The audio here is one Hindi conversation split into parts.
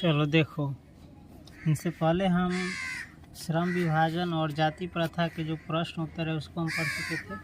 चलो देखो, इनसे पहले हम श्रम विभाजन और जाति प्रथा के जो प्रश्न उत्तर है उसको हम पढ़ चुके थे।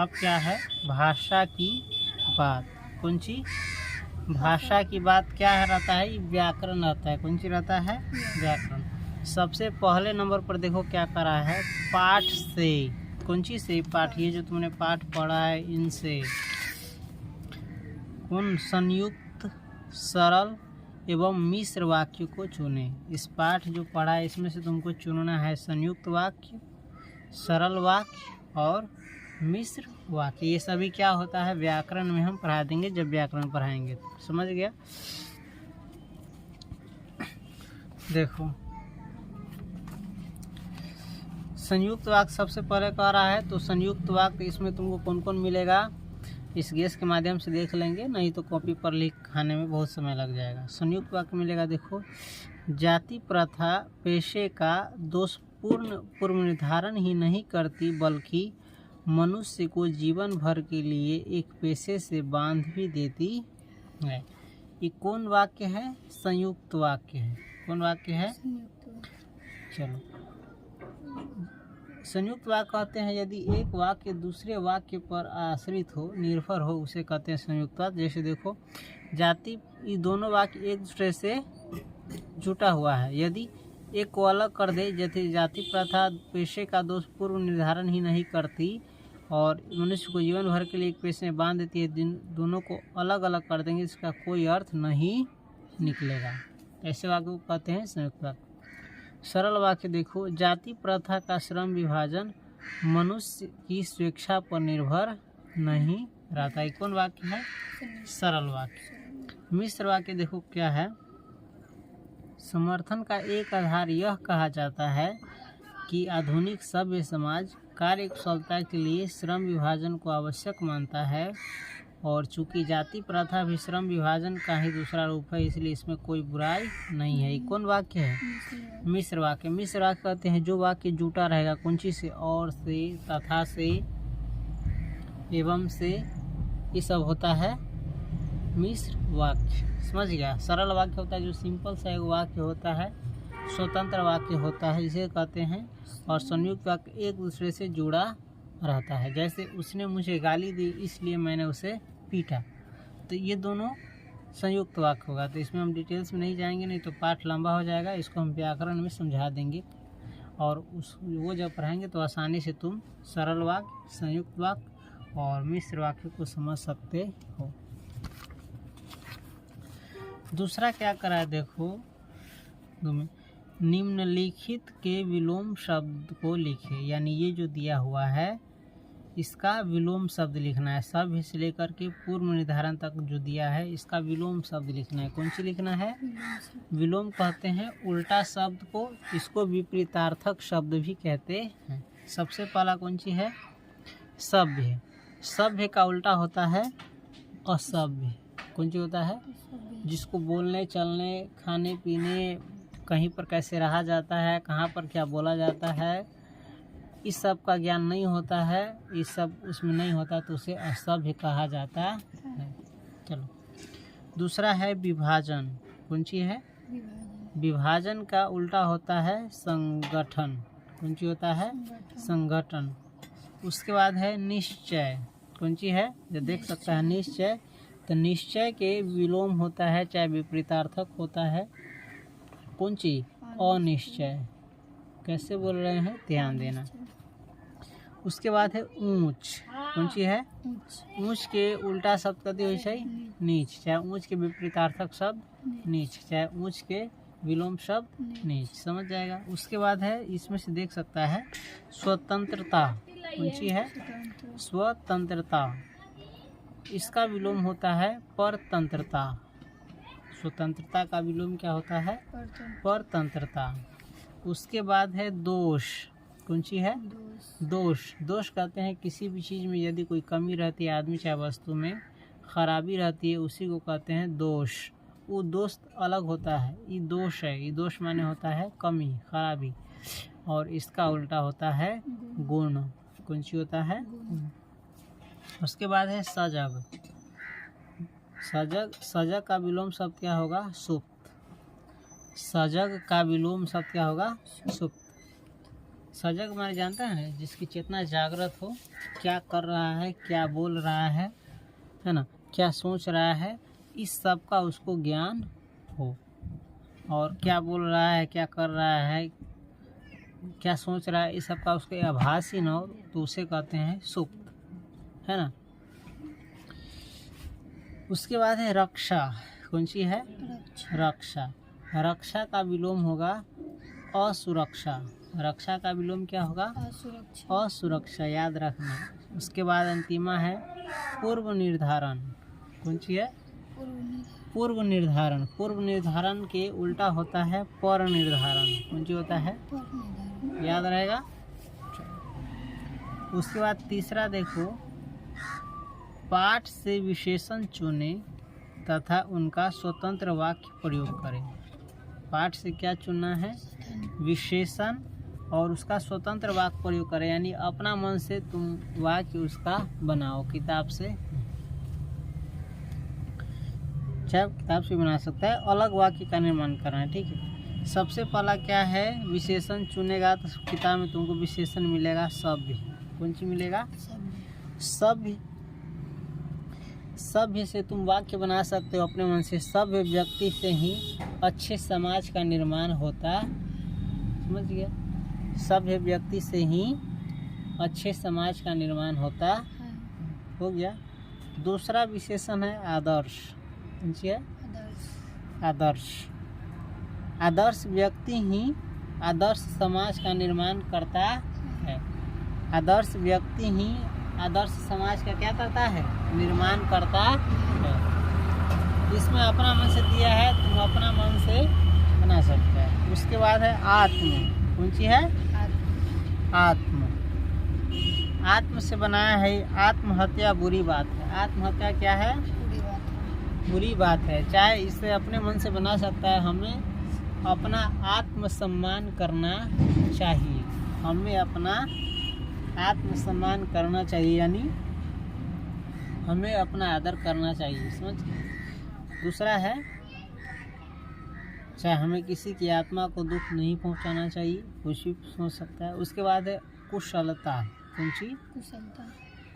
अब क्या है, भाषा की बात। कौन सी भाषा की बात क्या है रहता है, व्याकरण रहता है। कौन सी रहता है, व्याकरण। सबसे पहले नंबर पर देखो क्या करा है, पाठ से। कौन सी से, पाठ। ये जो तुमने पाठ पढ़ा है इनसे कौन संयुक्त, सरल एवं मिश्र वाक्य को चुने। इस पाठ जो पढ़ा है इसमें से तुमको चुनना है संयुक्त वाक्य, सरल वाक्य और मिश्र वाक्य। ये सभी क्या होता है, व्याकरण में हम पढ़ा देंगे जब व्याकरण पढ़ाएंगे तो। समझ गया। देखो संयुक्त वाक्य सबसे पहले कह रहा है, तो संयुक्त वाक्य इसमें तुमको कौन कौन मिलेगा इस गेस के माध्यम से देख लेंगे, नहीं तो कॉपी पर लिखाने में बहुत समय लग जाएगा। संयुक्त वाक्य मिलेगा, देखो, जाति प्रथा पेशे का दोषपूर्ण पूर्व निर्धारण ही नहीं करती बल्कि मनुष्य को जीवन भर के लिए एक पेशे से बांध भी देती है। ये कौन वाक्य है, संयुक्त वाक्य है। कौन वाक्य है, चलो संयुक्त वाक्य कहते हैं यदि एक वाक्य दूसरे वाक्य पर आश्रित हो, निर्भर हो, उसे कहते हैं संयुक्त वाक्य। जैसे देखो, जाति, ये दोनों वाक्य एक दूसरे से जुटा हुआ है। यदि एक को अलग कर दे, जैसे जाति प्रथा पेशे का दोष पूर्व निर्धारण ही नहीं करती और मनुष्य को जीवन भर के लिए एक पेशे में बांध देती है, दोनों को अलग अलग कर देंगे, इसका कोई अर्थ नहीं निकलेगा। ऐसे वाक्य को कहते हैं संयुक्त वाक्य। सरल वाक्य देखो, जाति प्रथा का श्रम विभाजन मनुष्य की स्वेच्छा पर निर्भर नहीं रहता है। कौन वाक्य है, सरल वाक्य। मिश्र वाक्य देखो क्या है, समर्थन का एक आधार यह कहा जाता है कि आधुनिक सभ्य समाज कार्य कुशलता के लिए श्रम विभाजन को आवश्यक मानता है और चूंकि जाति प्रथा भी श्रम विभाजन का ही दूसरा रूप है, इसलिए इसमें कोई बुराई नहीं है। कौन वाक्य है, मिश्र वाक्य। मिश्र वाक्य कहते हैं जो वाक्य जुटा रहेगा, कौन चीज से, और से, तथा से, एवं से, ये सब होता है मिश्र वाक्य। समझ गया। सरल वाक्य होता है जो सिंपल सा एक वाक्य होता है, स्वतंत्र वाक्य होता है, इसे कहते हैं। और संयुक्त वाक्य एक दूसरे से जुड़ा रहता है। जैसे उसने मुझे गाली दी इसलिए मैंने उसे पीटा, तो ये दोनों संयुक्त वाक्य होगा। तो इसमें हम डिटेल्स में नहीं जाएंगे, नहीं तो पाठ लंबा हो जाएगा। इसको हम व्याकरण में समझा देंगे और वो जब पढ़ाएंगे तो आसानी से तुम सरल वाक्य, संयुक्त वाक्य और मिश्र वाक्य को समझ सकते हो। दूसरा क्या करा है, देखो, निम्नलिखित के विलोम शब्द को लिखे। यानी ये जो दिया हुआ है इसका विलोम शब्द लिखना है। सभ्य से लेकर के पूर्व निर्धारण तक जो दिया है इसका विलोम शब्द लिखना है। कौन सी लिखना है, विलोम कहते हैं उल्टा शब्द को, इसको विपरीतार्थक शब्द भी कहते हैं। सबसे पहला कौन सी है, सभ्य। सभ्य का उल्टा होता है असभ्य। कौन सी होता है, जिसको बोलने, चलने, खाने पीने, कहीं पर कैसे रहा जाता है, कहाँ पर क्या बोला जाता है, इस सब का ज्ञान नहीं होता है, इस सब उसमें नहीं होता, तो उसे असभ्य कहा जाता है। चलो दूसरा है विभाजन। कौन सी है, विभाजन का उल्टा होता है संगठन। कौन सी होता है, संगठन। उसके बाद है निश्चय। कौन सी है, जो देख सकता है निश्चय, तो निश्चय के विलोम होता है, चाहे विपरीतार्थक होता है। कौन सी, अनिश्चय। कैसे बोल रहे हैं, ध्यान देना। उसके बाद है ऊंच। कौन सी है, ऊंच के उल्टा शब्द कहते हो नीच, चाहे ऊंच के विपरीतार्थक शब्द नीच, चाहे ऊंच के विलोम शब्द नीच। समझ जाएगा। उसके बाद है, इसमें से देख सकता है स्वतंत्रता। कौन सी है, स्वतंत्रता। इसका विलोम होता है परतंत्रता। स्वतंत्रता का विलोम क्या होता है, परतंत्रता। उसके बाद है दोष। कौन सी है, दोष। दोष कहते हैं किसी भी चीज़ में यदि कोई कमी रहती है, आदमी चाहे वस्तु में खराबी रहती है, उसी को कहते हैं दोष। वो दोष अलग होता है, ये दोष है। ये दोष माने होता है कमी, खराबी, और इसका उल्टा होता है गुण। कौन सी होता है, उसके बाद है सजग। सजग, सजग का विलोम शब्द क्या होगा, सुप्त। सजग का विलोम शब्द क्या होगा? सुप्त। सजग माने जानते हैं जिसकी चेतना जागृत हो, क्या कर रहा है, क्या बोल रहा है ना, क्या सोच रहा है, इस सब का उसको ज्ञान हो। और क्या बोल रहा है, क्या कर रहा है, क्या सोच रहा है, इस सब का उसको आभास ही न हो, तो उसे कहते हैं सुप्त, है ना। उसके बाद है रक्षा। कौन सी है? रक्षा। रक्षा का विलोम होगा असुरक्षा। रक्षा का विलोम क्या होगा? असुरक्षा, याद रखना। उसके बाद अंतिमा है पूर्व निर्धारण। कौन सी है? पूर्व निर्धारण। पूर्व निर्धारण के उल्टा होता है पर निर्धारण। कौन सी होता है? याद रहेगा। उसके बाद तीसरा देखो, पाठ से विशेषण चुने तथा उनका स्वतंत्र वाक्य प्रयोग करें। पाठ से क्या चुनना है? विशेषण, और उसका स्वतंत्र वाक्य प्रयोग करें, यानी अपना मन से तुम वाक्य उसका बनाओ, किताब से। चाहे किताब से बना सकता है, अलग वाक्य का निर्माण करना है, ठीक है। सबसे पहला क्या है? विशेषण चुनेगा तो किताब में तुमको विशेषण मिलेगा सभ्य। कौन सी मिलेगा? सभ्य। सभ्य से तुम वाक्य बना सकते हो अपने मन से। सभ्य व्यक्ति से ही अच्छे समाज का निर्माण होता, समझ गया? सभ्य व्यक्ति से ही अच्छे समाज का निर्माण होता, हो गया। दूसरा विशेषण है आदर्श। कौन सी है? आदर्श। आदर्श व्यक्ति ही आदर्श समाज का निर्माण करता है। आदर्श व्यक्ति ही आदर्श समाज का क्या करता है? निर्माण करता है। इसमें अपना मन से दिया है, तुम अपना मन से बना सकते हैं। उसके बाद है आत्म। कौन सी है? आत्म। आत्म से बनाया है। आत्महत्या बुरी बात है। आत्महत्या क्या है? बुरी बात है। चाहे इसे अपने मन से बना सकता है। हमें अपना आत्मसम्मान करना चाहिए। हमें अपना आत्मसम्मान करना चाहिए, यानी हमें अपना आदर करना चाहिए, समझ। दूसरा है, चाहे हमें किसी की आत्मा को दुख नहीं पहुंचाना चाहिए, कुछ भी सोच सकता है। उसके बाद है कुशलता। कौन सी?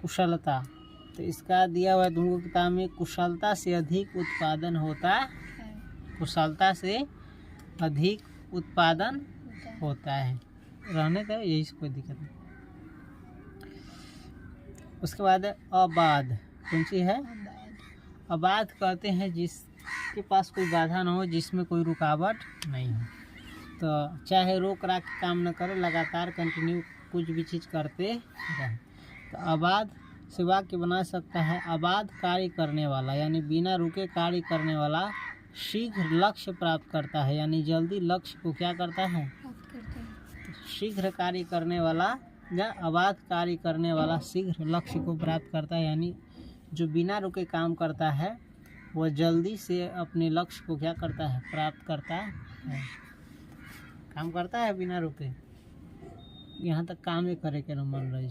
कुशलता। तो इसका दिया हुआ है तुमको किताब में, कुशलता से अधिक उत्पादन होता है। कुशलता से अधिक उत्पादन होता है। रहने का यही से कोई दिक्कत नहीं। उसके बाद है अबाध। कौन सी है? अबाध कहते हैं जिसके पास कोई बाधा ना हो, जिसमें कोई रुकावट नहीं हो। तो चाहे रोक राक काम न करे, लगातार कंटिन्यू कुछ भी चीज़ करते रहे। तो अबाध से वाक्य बना सकता है, अबाध कार्य करने वाला, यानी बिना रुके कार्य करने वाला शीघ्र लक्ष्य प्राप्त करता है। यानी जल्दी लक्ष्य को क्या करता है? शीघ्र कार्य करने वाला या अबाध कार्य करने वाला शीघ्र लक्ष्य को प्राप्त करता है। यानी जो बिना रुके काम करता है वह जल्दी से अपने लक्ष्य को क्या करता है? प्राप्त करता है। काम करता है बिना रुके, यहाँ तक काम ही करे के मन रही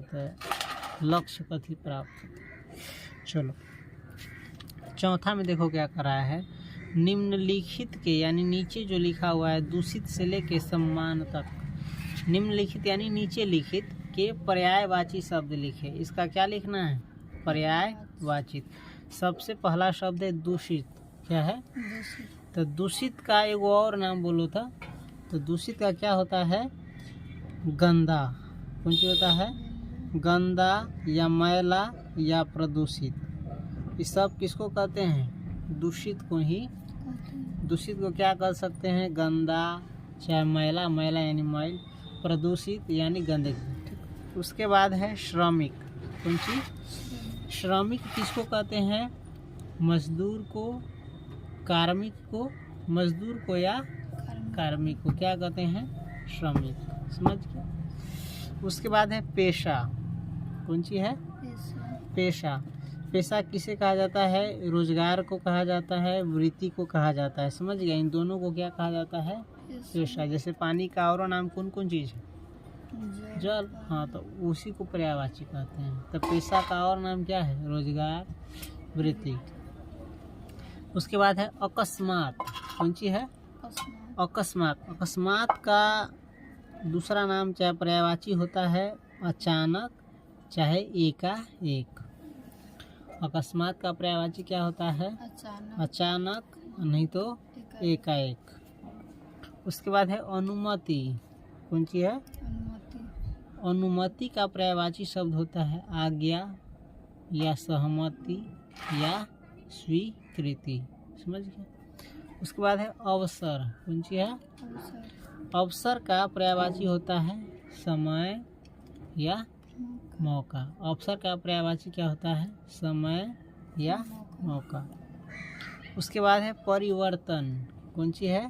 तो लक्ष्य कथी प्राप्त होता। चलो चौथा में देखो क्या करा है। निम्नलिखित के, यानी नीचे जो लिखा हुआ है, दूषित से लेके सम्मान तक, निम्नलिखित यानी नीचे लिखित के पर्यायवाची शब्द लिखे। इसका क्या लिखना है? पर्यायवाची। सबसे पहला शब्द है दूषित। क्या है? तो दूषित का एक और नाम बोलो था। तो दूषित का क्या होता है? गंदा। कौन सी होता है? गंदा या मैला या प्रदूषित। ये सब किसको कहते हैं? दूषित को ही। दूषित को क्या कर सकते हैं? गंदा, चाहे मैला, मैला यानी मैल, प्रदूषित यानी गंदगी। उसके बाद है श्रमिक। कौन सी? श्रमिक किसको कहते हैं? मजदूर को, कार्मिक को, मजदूर को या कार्मिक को क्या कहते हैं? श्रमिक। समझ गए। उसके बाद है पेशा। कौन सी है? पेशा। पेशा किसे कहा जाता है? रोजगार को कहा जाता है, वृत्ति को कहा जाता है। समझ गया। इन दोनों को क्या कहा जाता है? पेशा। जैसे पानी का और नाम कौन कौन चीज़ है? जल। हाँ, तो उसी को पर्यायवाची कहते हैं। तो पेशा का और नाम क्या है? रोजगार, वृत्ति। उसके बाद है अकस्मात। कौन सी है? अकस्मात, अकस्मात का दूसरा नाम चाहे पर्यायवाची होता है अचानक चाहे एकाएक। अकस्मात का पर्यायवाची क्या होता है? अचानक नहीं तो एकाएक। उसके बाद है अनुमति। कौन सी है? अनुमति का पर्यायवाची शब्द होता है आज्ञा या सहमति या स्वीकृति। समझ गए? उसके बाद है अवसर। कौन सी है? अवसर का पर्यायवाची होता है समय या मौका। अवसर का पर्यायवाची क्या होता है? समय या मौका। उसके बाद है परिवर्तन। कौन सी है?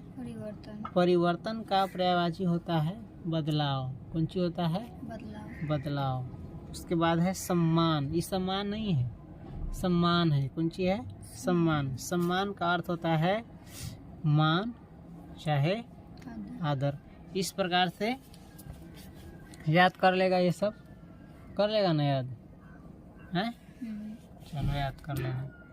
परिवर्तन का पर्यायवाची होता है बदलाव। कौन सी होता है? बदलाव। उसके बाद है सम्मान। ये सम्मान नहीं है, सम्मान है। कौन सी है? सम्मान। सम्मान का अर्थ होता है मान चाहे आदर। इस प्रकार से याद कर लेगा, ये सब कर लेगा ना याद है? चलो याद कर लेना।